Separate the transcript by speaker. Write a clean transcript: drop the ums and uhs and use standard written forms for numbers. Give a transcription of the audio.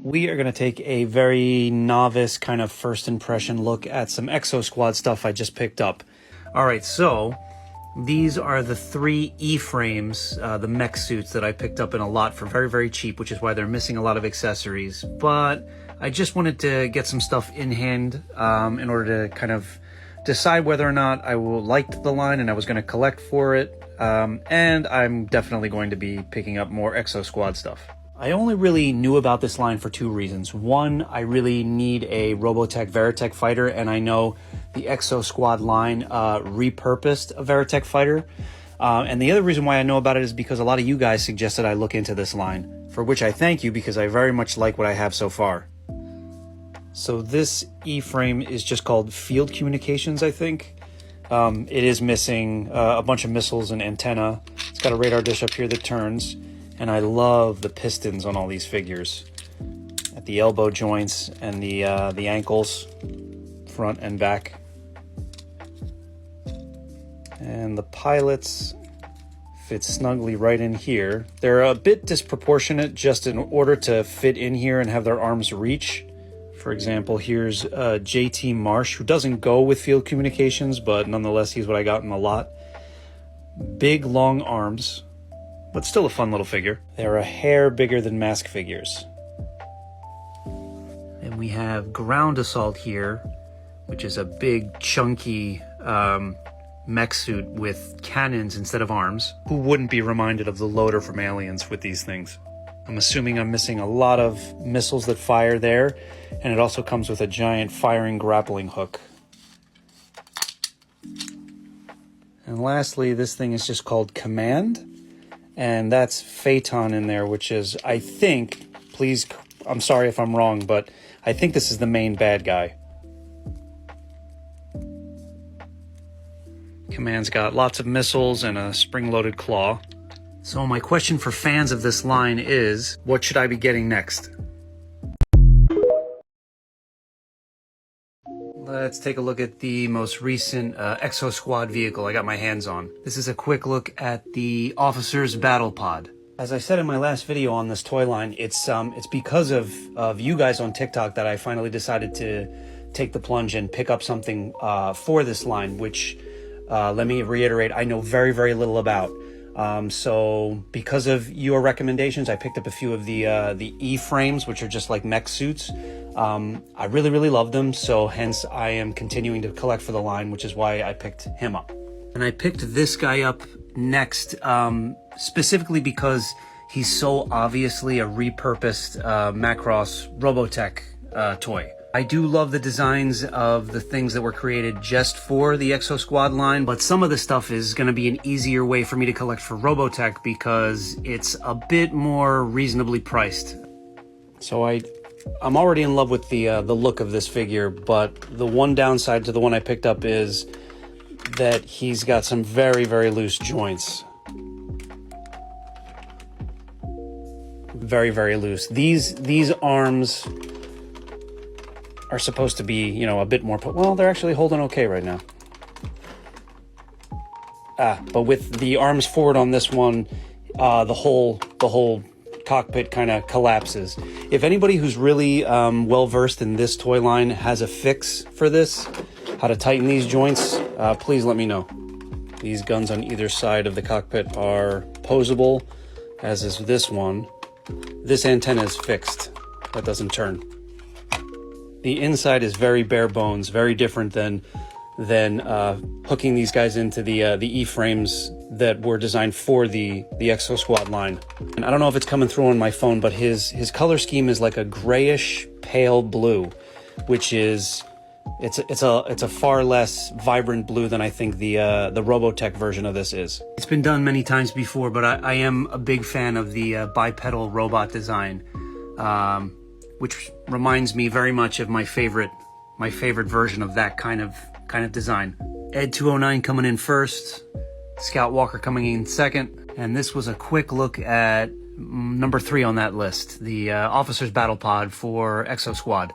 Speaker 1: We are going to take a very novice kind of first impression look at some Exo Squad stuff I just picked up. All right, so these are the 3 E-frames, the mech suits that I picked up in a lot for very, very cheap, which is why they're missing a lot of accessories. But I just wanted to get some stuff in hand in order to kind of decide whether or not I liked the line and I was going to collect for it. And I'm definitely going to be picking up more Exo Squad stuff. I only really knew about this line for 2 reasons. One, I really need a Robotech Veritech fighter, and I know the Exo Squad line repurposed a Veritech fighter. And the other reason why I know about it is because a lot of you guys suggested I look into this line, for which I thank you because I very much like what I have so far. So this E-frame is just called Field Communications, I think. It is missing a bunch of missiles and antenna. It's got a radar dish up here that turns. And I love the pistons on all these figures at the elbow joints and the ankles, front and back. And the pilots fit snugly right in here. They're a bit disproportionate just in order to fit in here and have their arms reach. For example, here's JT Marsh, who doesn't go with Field Communications, but nonetheless, he's what I got in the lot. Big, long arms, but still a fun little figure. They're a hair bigger than mask figures. And we have Ground Assault here, which is a big, chunky mech suit with cannons instead of arms. Who wouldn't be reminded of the loader from Aliens with these things? I'm assuming I'm missing a lot of missiles that fire there, and it also comes with a giant firing grappling hook. And lastly, this thing is just called Command. And that's Phaeton in there, which is, I think, please, I'm sorry if I'm wrong, but I think this is the main bad guy. Command's got lots of missiles and a spring-loaded claw. So my question for fans of this line is, what should I be getting next? Let's take a look at the most recent Exo Squad vehicle I got my hands on. This is a quick look at the Officer's Battle Pod. As I said in my last video on this toy line, it's because of you guys on TikTok that I finally decided to take the plunge and pick up something for this line, which, let me reiterate, I know very, very little about. So because of your recommendations, I picked up a few of the E-frames, which are just like mech suits. I really, really love them, so hence I am continuing to collect for the line, which is why I picked him up. And I picked this guy up next, specifically because he's so obviously a repurposed Macross Robotech toy. I do love the designs of the things that were created just for the Exo Squad line, but some of the stuff is going to be an easier way for me to collect for Robotech because it's a bit more reasonably priced. So I'm already in love with the look of this figure, but the one downside to the one I picked up is that he's got some very, very loose joints. Very, very loose. These arms are supposed to be, you know, a bit more, well, they're actually holding okay right now. But with the arms forward on this one, the whole cockpit kind of collapses. If anybody who's really well versed in this toy line has a fix for this, how to tighten these joints, please let me know. These guns on either side of the cockpit are posable, as is this one. This antenna is fixed. That doesn't turn. The inside is very bare bones, very different than hooking these guys into the E-frames that were designed for the Exo Squad line. And I don't know if it's coming through on my phone, but his color scheme is like a grayish pale blue, which is it's a far less vibrant blue than I think the Robotech version of this is. It's been done many times before, but I am a big fan of the bipedal robot design. Which reminds me very much of my favorite version of that kind of design. Ed 209 coming in first, Scout Walker coming in second, and this was a quick look at number 3 on that list, the Officer's Battle Pod for Exo Squad.